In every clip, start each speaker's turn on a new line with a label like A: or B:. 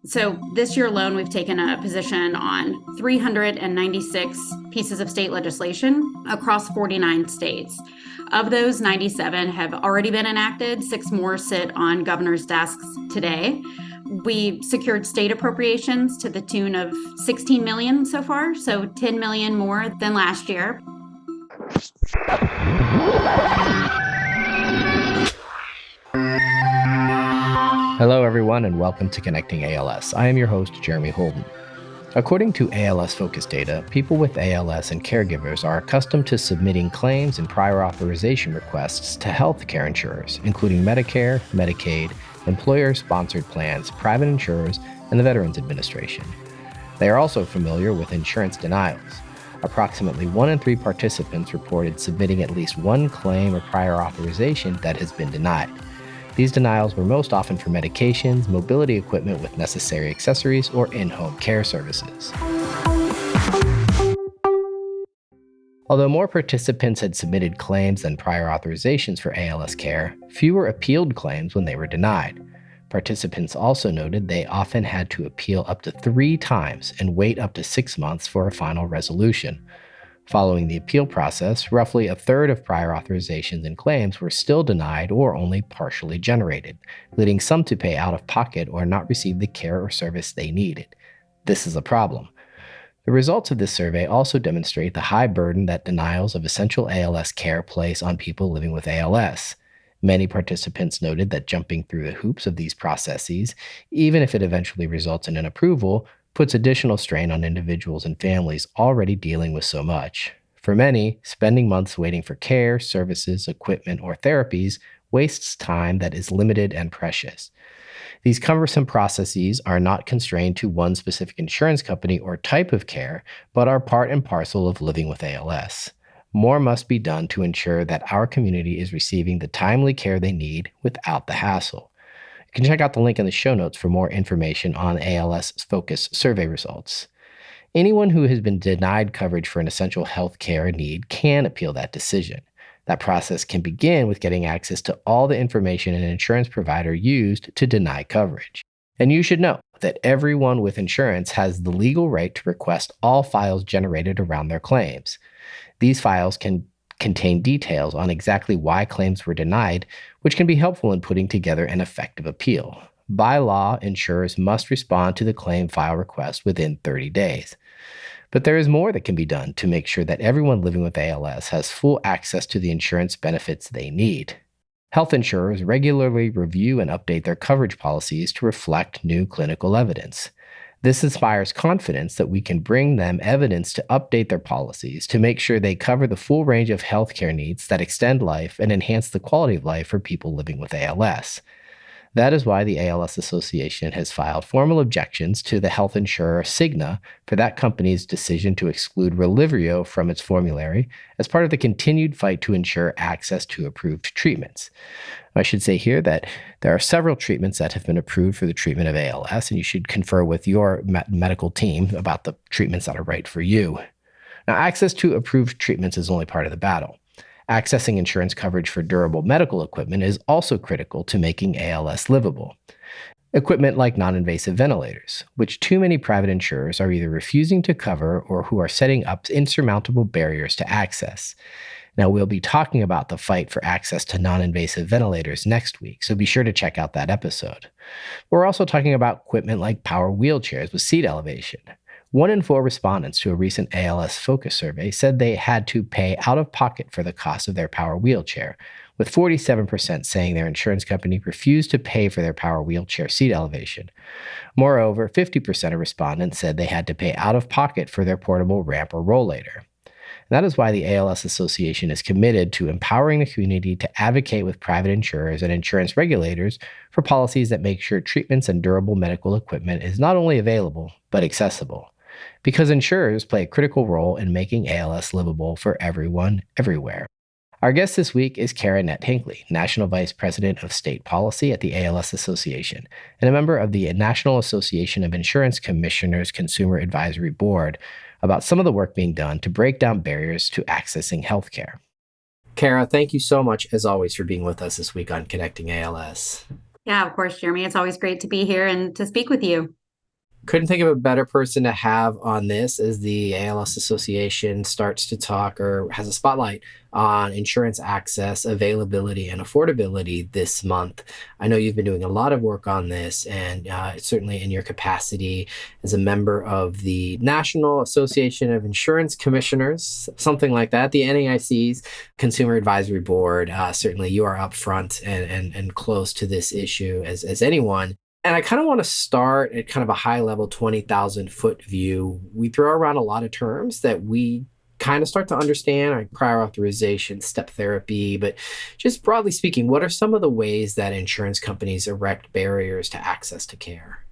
A: So this year alone, we've taken a position on 396 pieces of state legislation across 49 states. Of those, 97 have already been enacted. 6 more sit on governors' desks today. We secured state appropriations to the tune of 16 million so far, so 10 million more than last year.
B: Hello, everyone, and welcome to Connecting ALS. I am your host, Jeremy Holden. According to ALS Focus data, people with ALS and caregivers are accustomed to submitting claims and prior authorization requests to healthcare insurers, including Medicare, Medicaid, employer-sponsored plans, private insurers, and the Veterans Administration. They are also familiar with insurance denials. Approximately 1 in 3 participants reported submitting at least one claim or prior authorization that has been denied. These denials were most often for medications, mobility equipment with necessary accessories, or in-home care services. Although more participants had submitted claims than prior authorizations for ALS care, fewer appealed claims when they were denied. Participants also noted they often had to appeal up to 3 times and wait up to 6 months for a final resolution. Following the appeal process, roughly a third of prior authorizations and claims were still denied or only partially generated, leading some to pay out of pocket or not receive the care or service they needed. This is a problem. The results of this survey also demonstrate the high burden that denials of essential ALS care place on people living with ALS. Many participants noted that jumping through the hoops of these processes, even if it eventually results in an approval, puts additional strain on individuals and families already dealing with so much. For many, spending months waiting for care, services, equipment, or therapies wastes time that is limited and precious. These cumbersome processes are not constrained to one specific insurance company or type of care, but are part and parcel of living with ALS. More must be done to ensure that our community is receiving the timely care they need without the hassle. You can check out the link in the show notes for more information on ALS Focus survey results. Anyone who has been denied coverage for an essential health care need can appeal that decision. That process can begin with getting access to all the information an insurance provider used to deny coverage. And you should know that everyone with insurance has the legal right to request all files generated around their claims. These files can contain details on exactly why claims were denied, which can be helpful in putting together an effective appeal. By law, insurers must respond to the claim file request within 30 days. But there is more that can be done to make sure that everyone living with ALS has full access to the insurance benefits they need. Health insurers regularly review and update their coverage policies to reflect new clinical evidence. This inspires confidence that we can bring them evidence to update their policies to make sure they cover the full range of healthcare needs that extend life and enhance the quality of life for people living with ALS. That is why the ALS Association has filed formal objections to the health insurer Cigna for that company's decision to exclude Relyvrio from its formulary as part of the continued fight to ensure access to approved treatments. I should say here that there are several treatments that have been approved for the treatment of ALS, and you should confer with your medical team about the treatments that are right for you. Now, access to approved treatments is only part of the battle. Accessing insurance coverage for durable medical equipment is also critical to making ALS livable. Equipment like non-invasive ventilators, which too many private insurers are either refusing to cover or who are setting up insurmountable barriers to access. Now, we'll be talking about the fight for access to non-invasive ventilators next week, so be sure to check out that episode. We're also talking about equipment like power wheelchairs with seat elevation. 1 in 4 respondents to a recent ALS Focus survey said they had to pay out of pocket for the cost of their power wheelchair, with 47% saying their insurance company refused to pay for their power wheelchair seat elevation. Moreover, 50% of respondents said they had to pay out of pocket for their portable ramp or rollator. And that is why the ALS Association is committed to empowering the community to advocate with private insurers and insurance regulators for policies that make sure treatments and durable medical equipment is not only available, but accessible. Because insurers play a critical role in making ALS livable for everyone, everywhere. Our guest this week is Kara Nett Hinkley, National Vice President of State Policy at the ALS Association, and a member of the National Association of Insurance Commissioners Consumer Advisory Board, about some of the work being done to break down barriers to accessing healthcare. Kara, thank you so much, as always, for being with us this week on Connecting ALS.
A: Yeah, of course, Jeremy. It's always great to be here and to speak with you.
B: Couldn't think of a better person to have on this as the ALS Association starts to talk or has a spotlight on insurance access, availability, and affordability this month. I know you've been doing a lot of work on this, and certainly in your capacity as a member of the National Association of Insurance Commissioners, something like that, the NAIC's Consumer Advisory Board. Certainly you are up front and close to this issue as anyone. And I kind of want to start at kind of a high level 20,000 foot view. We throw around a lot of terms that we kind of start to understand, like prior authorization, step therapy, but just broadly speaking, what are some of the ways that insurance companies erect barriers to access to care?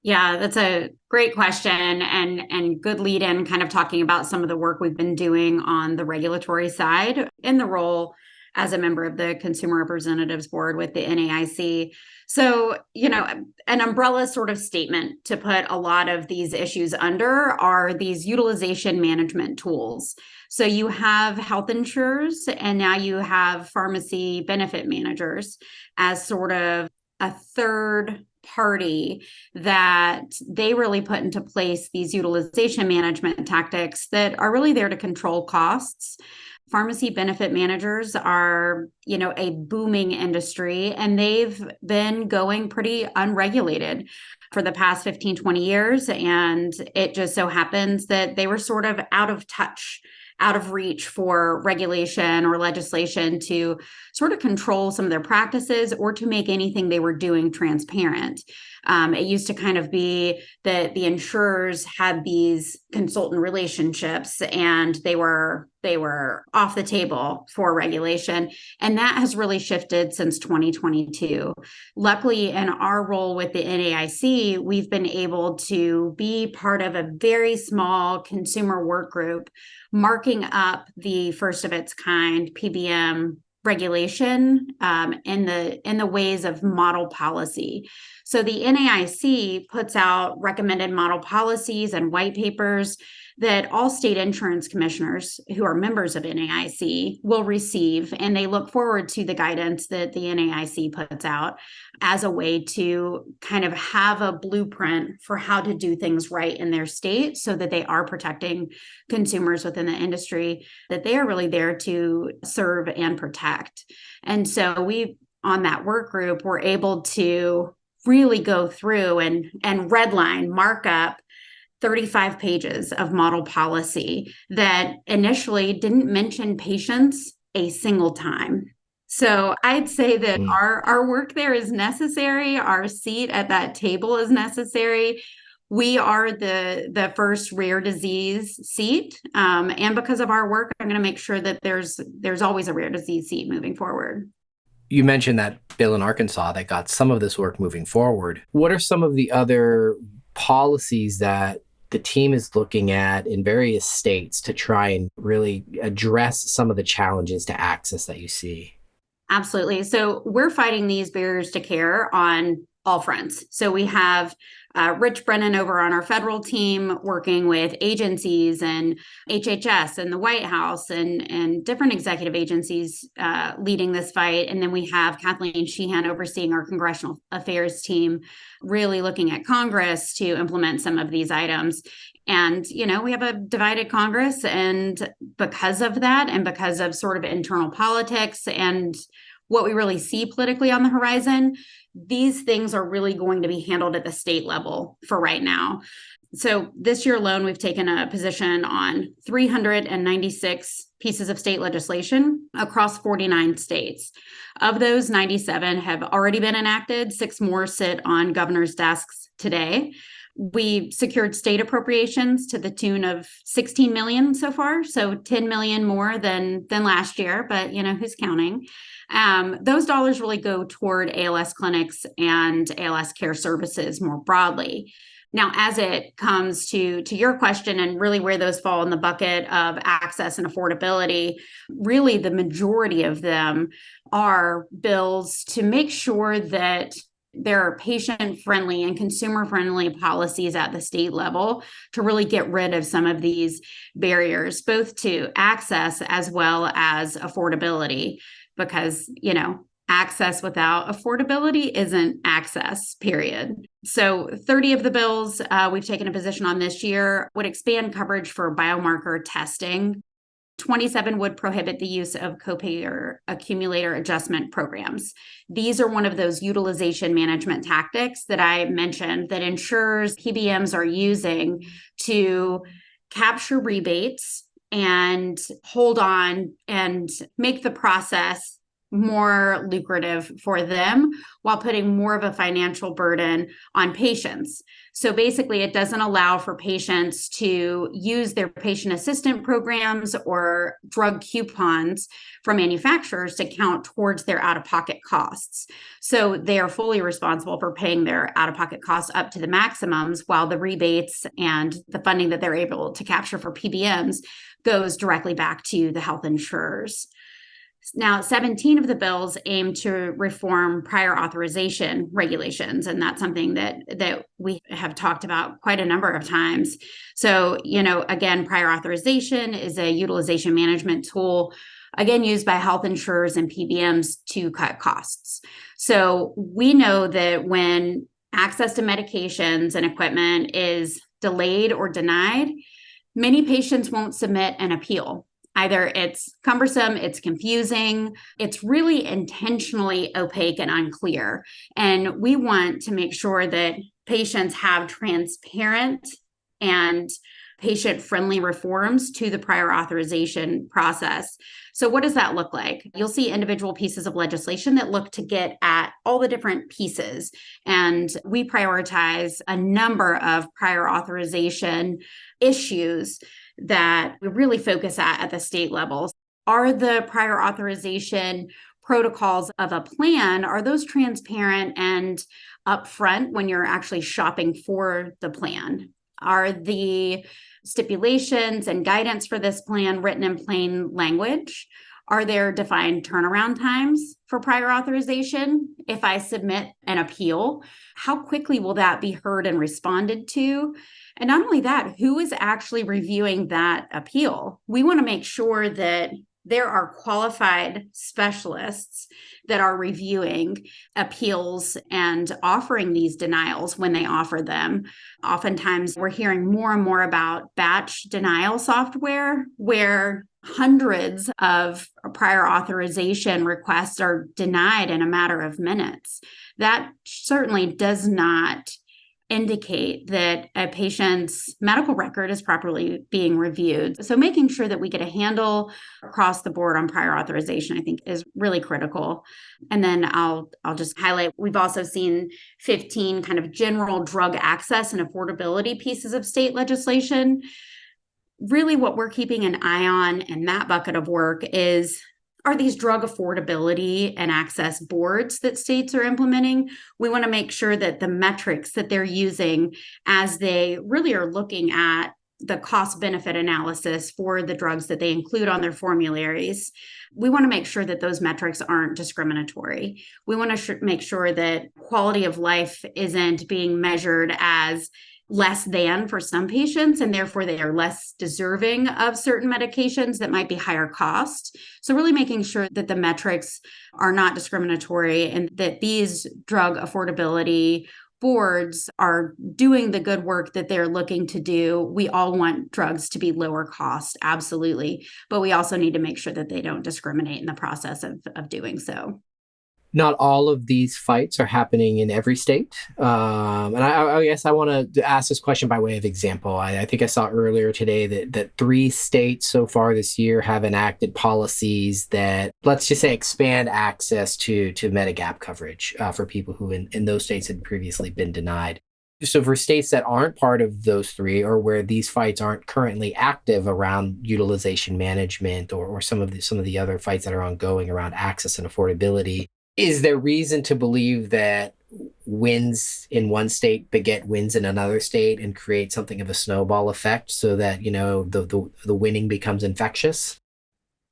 A: Yeah, that's a great question and good lead in kind of talking about some of the work we've been doing on the regulatory side in the role as a member of the Consumer Representatives Board with the NAIC. So, an umbrella sort of statement to put a lot of these issues under are these utilization management tools. So you have health insurers and now you have pharmacy benefit managers as sort of a third party that they really put into place these utilization management tactics that are really there to control costs. Pharmacy benefit managers are, a booming industry, and they've been going pretty unregulated for the past 15, 20 years. And it just so happens that they were sort of out of touch, out of reach for regulation or legislation to sort of control some of their practices or to make anything they were doing transparent. It used to kind of be that the insurers had these consultant relationships and they were off the table for regulation. And that has really shifted since 2022. Luckily, in our role with the NAIC, we've been able to be part of a very small consumer work group marking up the first of its kind PBM regulation in the ways of model policy. So the NAIC puts out recommended model policies and white papers that all state insurance commissioners who are members of NAIC will receive, and they look forward to the guidance that the NAIC puts out as a way to kind of have a blueprint for how to do things right in their state so that they are protecting consumers within the industry that they are really there to serve and protect. And so we, on that work group, were able to really go through and redline, mark up 35 pages of model policy that initially didn't mention patients a single time. So I'd say that our work there is necessary. Our seat at that table is necessary. We are the first rare disease seat. And because of our work, I'm going to make sure that there's always a rare disease seat moving forward.
B: You mentioned that bill in Arkansas that got some of this work moving forward. What are some of the other policies that the team is looking at in various states to try and really address some of the challenges to access that you see?
A: Absolutely. So we're fighting these barriers to care on all fronts. So we have Rich Brennan over on our federal team working with agencies and HHS and the White House and different executive agencies leading this fight. And then we have Kathleen Sheehan overseeing our congressional affairs team, really looking at Congress to implement some of these items. And, we have a divided Congress. And because of that, and because of sort of internal politics and what we really see politically on the horizon, these things are really going to be handled at the state level for right now. So this year alone, we've taken a position on 396 pieces of state legislation across 49 states. Of those, 97 have already been enacted. 6 more sit on governors' desks today. We secured state appropriations to the tune of 16 million so far, so 10 million more than last year, but who's counting? Those dollars really go toward ALS clinics and ALS care services more broadly. Now, as it comes to your question and really where those fall in the bucket of access and affordability, really the majority of them are bills to make sure that there are patient-friendly and consumer-friendly policies at the state level to really get rid of some of these barriers, both to access as well as affordability. Because, access without affordability isn't access, period. So 30 of the bills we've taken a position on this year would expand coverage for biomarker testing. 27 would prohibit the use of copay or accumulator adjustment programs. These are one of those utilization management tactics that I mentioned that insurers, PBMs are using to capture rebates and hold on and make the process more lucrative for them while putting more of a financial burden on patients. So basically, it doesn't allow for patients to use their patient assistant programs or drug coupons from manufacturers to count towards their out-of-pocket costs. So they are fully responsible for paying their out-of-pocket costs up to the maximums, while the rebates and the funding that they're able to capture for PBMs goes directly back to the health insurers. Now, 17 of the bills aim to reform prior authorization regulations, and that's something that we have talked about quite a number of times. So, again, prior authorization is a utilization management tool, again, used by health insurers and PBMs to cut costs. So we know that when access to medications and equipment is delayed or denied, many patients won't submit an appeal. Either it's cumbersome, it's confusing, it's really intentionally opaque and unclear. And we want to make sure that patients have transparent and patient-friendly reforms to the prior authorization process. So what does that look like? You'll see individual pieces of legislation that look to get at all the different pieces. And we prioritize a number of prior authorization issues that we really focus at the state level. Are the prior authorization protocols of a plan, are those transparent and upfront when you're actually shopping for the plan? Are the stipulations and guidance for this plan written in plain language? Are there defined turnaround times for prior authorization? If I submit an appeal, how quickly will that be heard and responded to? And not only that, who is actually reviewing that appeal? We want to make sure that there are qualified specialists that are reviewing appeals and offering these denials when they offer them. Oftentimes, we're hearing more and more about batch denial software where hundreds of prior authorization requests are denied in a matter of minutes. That certainly does not indicate that a patient's medical record is properly being reviewed. So making sure that we get a handle across the board on prior authorization, I think, is really critical. And then I'll just highlight, we've also seen 15 kind of general drug access and affordability pieces of state legislation. Really what we're keeping an eye on in that bucket of work are these drug affordability and access boards that states are implementing. We want to make sure that the metrics that they're using as they really are looking at the cost benefit analysis for the drugs that they include on their formularies, we want to make sure that those metrics aren't discriminatory. We want to make sure that quality of life isn't being measured as less than for some patients, and therefore they are less deserving of certain medications that might be higher cost. So really making sure that the metrics are not discriminatory and that these drug affordability boards are doing the good work that they're looking to do. We all want drugs to be lower cost, absolutely, but we also need to make sure that they don't discriminate in the process of doing so.
B: Not all of these fights are happening in every state. And I guess I want to ask this question by way of example. I think I saw earlier today that 3 states so far this year have enacted policies that, let's just say, expand access to Medigap coverage for people who in those states had previously been denied. So for states that aren't part of those 3, or where these fights aren't currently active around utilization management or some of the other fights that are ongoing around access and affordability, is there reason to believe that wins in one state beget wins in another state and create something of a snowball effect so that, the winning becomes infectious?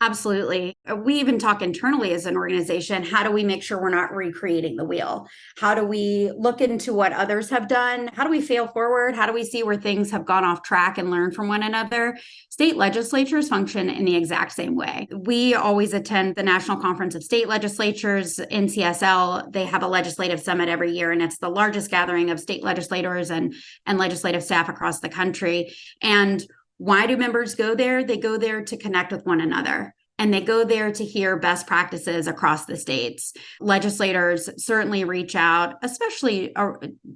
A: Absolutely. We even talk internally as an organization. How do we make sure we're not recreating the wheel? How do we look into what others have done? How do we fail forward? How do we see where things have gone off track and learn from one another? State legislatures function in the exact same way. We always attend the National Conference of State Legislatures, NCSL. They have a legislative summit every year, and it's the largest gathering of state legislators and legislative staff across the country. And why do members go there? They go there to connect with one another. And they go there to hear best practices across the states. Legislators certainly reach out, especially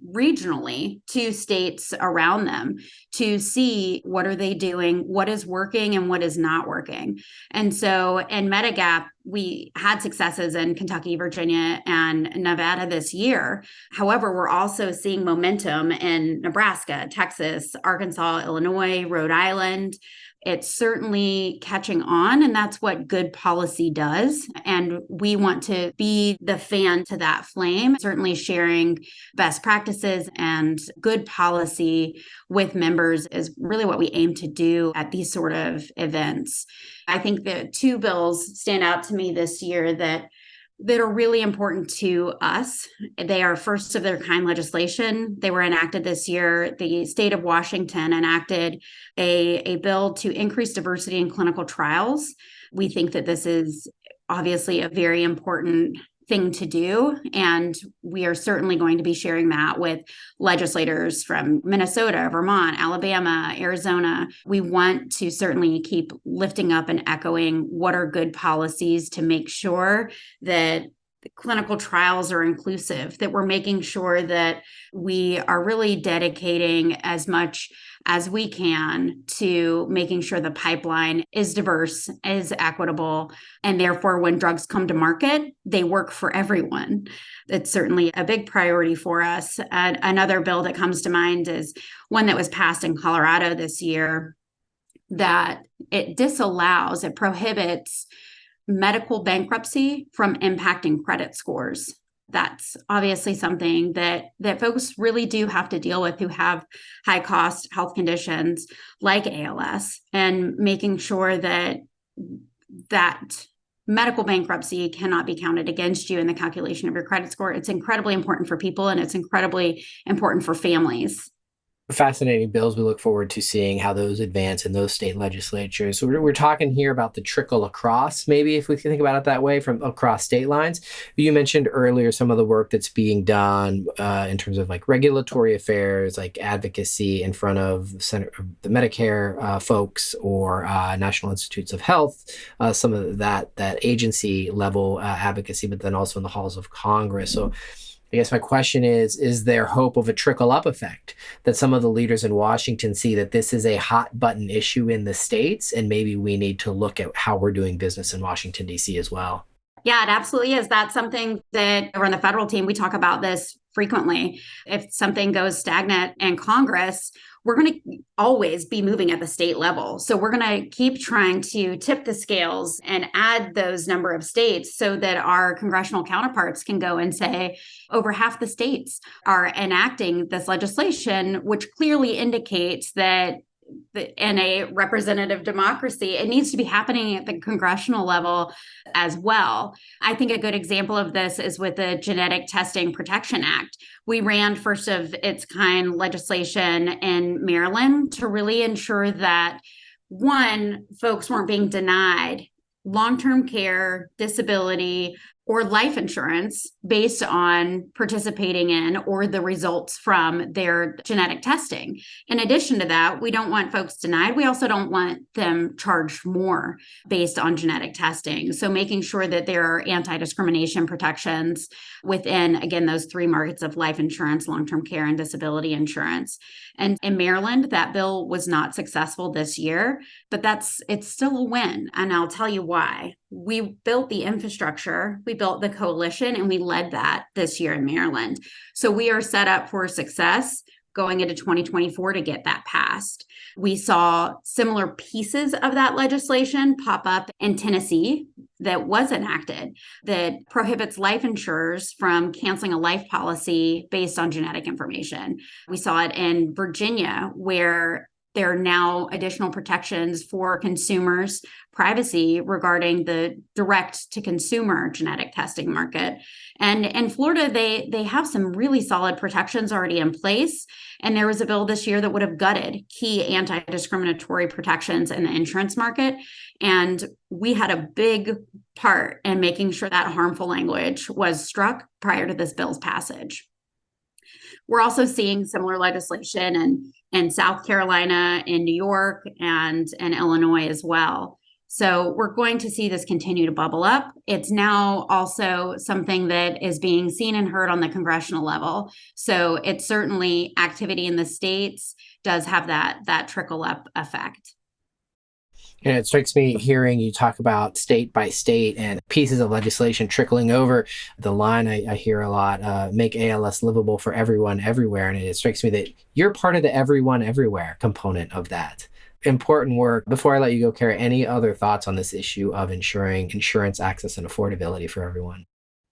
A: regionally, to states around them to see what are they doing, what is working and what is not working. And so in Medigap, we had successes in Kentucky, Virginia, and Nevada this year. However, we're also seeing momentum in Nebraska, Texas, Arkansas, Illinois, Rhode Island. It's certainly catching on, and that's what good policy does. And we want to be the fan to that flame, certainly sharing best practices and good policy with members is really what we aim to do at these sort of events. I think the two bills stand out to me this year that are really important to us. They are first of their kind legislation. They were enacted this year. The state of Washington enacted a bill to increase diversity in clinical trials. We think that this is obviously a very important thing to do, and we are certainly going to be sharing that with legislators from Minnesota, Vermont, Alabama, Arizona. We want to certainly keep lifting up and echoing what are good policies to make sure that the clinical trials are inclusive, that we're making sure that we are really dedicating as much as we can to making sure the pipeline is diverse, is equitable, and therefore when drugs come to market, they work for everyone. It's certainly a big priority for us. Another bill that comes to mind is one that was passed in Colorado this year that it prohibits medical bankruptcy from impacting credit scores. That's obviously something that folks really do have to deal with who have high cost health conditions like ALS, and making sure that medical bankruptcy cannot be counted against you in the calculation of your credit score. It's incredibly important for people, and it's incredibly important for families.
B: Fascinating bills. We look forward to seeing how those advance in those state legislatures. So we're talking here about the trickle across, maybe if we can think about it that way, from across state lines. You mentioned earlier some of the work that's being done in terms of like regulatory affairs, like advocacy in front of the Medicare folks or National Institutes of Health, some of that agency level advocacy, but then also in the halls of Congress. So I guess my question is there hope of a trickle-up effect, that some of the leaders in Washington see that this is a hot-button issue in the states, and maybe we need to look at how we're doing business in Washington, D.C. as well?
A: Yeah, it absolutely is. That's something that over on the federal team, we talk about this frequently. If something goes stagnant in Congress, we're going to always be moving at the state level. So we're going to keep trying to tip the scales and add those number of states so that our congressional counterparts can go and say over half the states are enacting this legislation, which clearly indicates that in a representative democracy, it needs to be happening at the congressional level as well. I think a good example of this is with the Genetic Testing Protection Act. We ran first of its kind legislation in Maryland to really ensure that, one, folks weren't being denied long-term care, disability, or life insurance based on participating in or the results from their genetic testing. In addition to that, we don't want folks denied. We also don't want them charged more based on genetic testing. So making sure that there are anti-discrimination protections within, again, those three markets of life insurance, long-term care, and disability insurance. And in Maryland, that bill was not successful this year, but it's still a win. And I'll tell you why. We built the infrastructure, we built the coalition, and we led that this year in Maryland. So we are set up for success going into 2024 to get that passed. We saw similar pieces of that legislation pop up in Tennessee that was enacted that prohibits life insurers from canceling a life policy based on genetic information. We saw it in Virginia, where There are now additional protections for consumers' privacy regarding the direct-to-consumer genetic testing market. And in Florida, they have some really solid protections already in place. And there was a bill this year that would have gutted key anti-discriminatory protections in the insurance market. And we had a big part in making sure that harmful language was struck prior to this bill's passage. We're also seeing similar legislation in South Carolina, in New York, and in Illinois as well. So we're going to see this continue to bubble up. It's now also something that is being seen and heard on the congressional level. So it's certainly activity in the states does have that trickle up effect.
B: And it strikes me hearing you talk about state by state and pieces of legislation trickling over. The line I hear a lot, make ALS livable for everyone everywhere. And it strikes me that you're part of the everyone everywhere component of that. Important work. Before I let you go, Kara, any other thoughts on this issue of ensuring insurance access and affordability for everyone?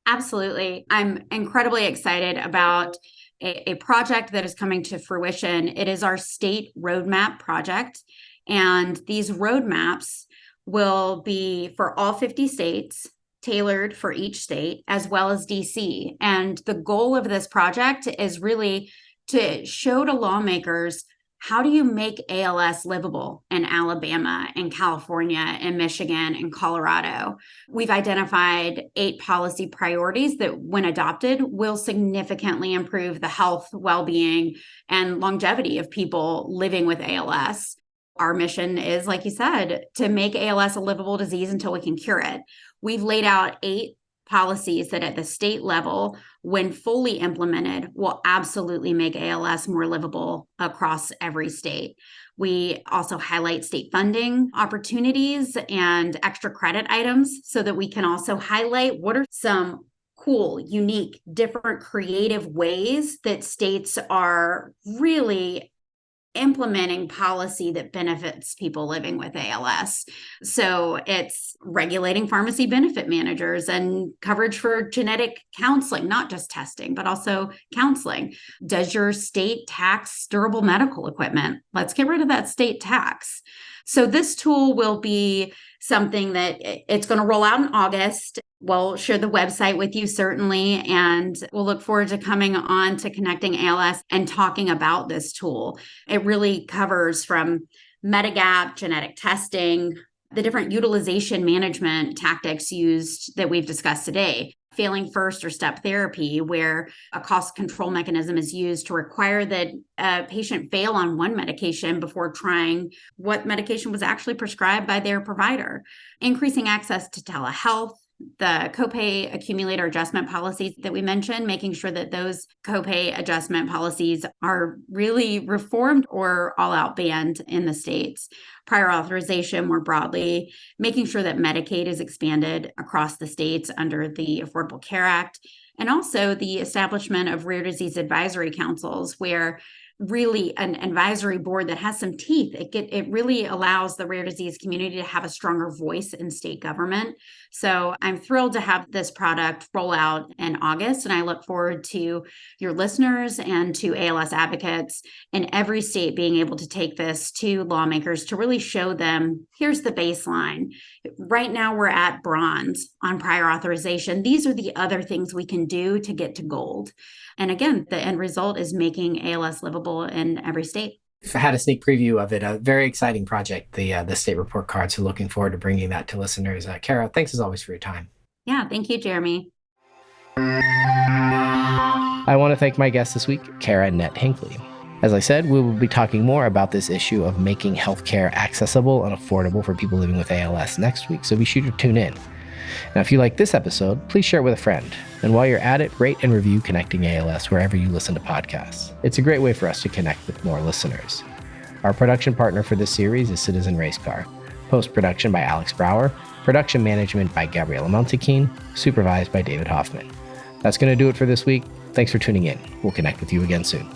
A: Absolutely. I'm incredibly excited about a project that is coming to fruition. It is our state roadmap project. And these roadmaps will be for all 50 states, tailored for each state, as well as DC. And the goal of this project is really to show to lawmakers, how do you make ALS livable in Alabama, in California, in Michigan, in Colorado? We've identified 8 policy priorities that, when adopted, will significantly improve the health, well-being, and longevity of people living with ALS. Our mission is, like you said, to make ALS a livable disease until we can cure it. We've laid out 8 policies that at the state level, when fully implemented, will absolutely make ALS more livable across every state. We also highlight state funding opportunities and extra credit items so that we can also highlight what are some cool, unique, different, creative ways that states are really implementing policy that benefits people living with ALS. So it's regulating pharmacy benefit managers and coverage for genetic counseling, not just testing, but also counseling. Does your state tax durable medical equipment? Let's get rid of that state tax. So this tool will be something that it's going to roll out in August. We'll share the website with you, certainly, and we'll look forward to coming on to Connecting ALS and talking about this tool. It really covers from Medigap, genetic testing, the different utilization management tactics used that we've discussed today. Failing first or step therapy, where a cost control mechanism is used to require that a patient fail on one medication before trying what medication was actually prescribed by their provider. Increasing access to telehealth, the copay accumulator adjustment policies that we mentioned, making sure that those copay adjustment policies are really reformed or all out banned in the states. Prior authorization more broadly, making sure that Medicaid is expanded across the states under the Affordable Care Act, and also the establishment of rare disease advisory councils, where really an advisory board that has some teeth. It really allows the rare disease community to have a stronger voice in state government. So I'm thrilled to have this product roll out in August, and I look forward to your listeners and to ALS advocates in every state being able to take this to lawmakers to really show them, here's the baseline. Right now we're at bronze on prior authorization. These are the other things we can do to get to gold. And again, the end result is making ALS livable in every state.
B: I had a sneak preview of it. A very exciting project, the state report card. So looking forward to bringing that to listeners. Kara, thanks as always for your time.
A: Yeah, thank you, Jeremy.
B: I want to thank my guest this week, Kara Nett Hinkley. As I said, we will be talking more about this issue of making healthcare accessible and affordable for people living with ALS next week, so be sure to tune in. Now, if you like this episode, please share it with a friend. And while you're at it, rate and review Connecting ALS wherever you listen to podcasts. It's a great way for us to connect with more listeners. Our production partner for this series is Citizen Racecar. Post-production by Alex Brower. Production management by Gabriela Montequin. Supervised by David Hoffman. That's going to do it for this week. Thanks for tuning in. We'll connect with you again soon.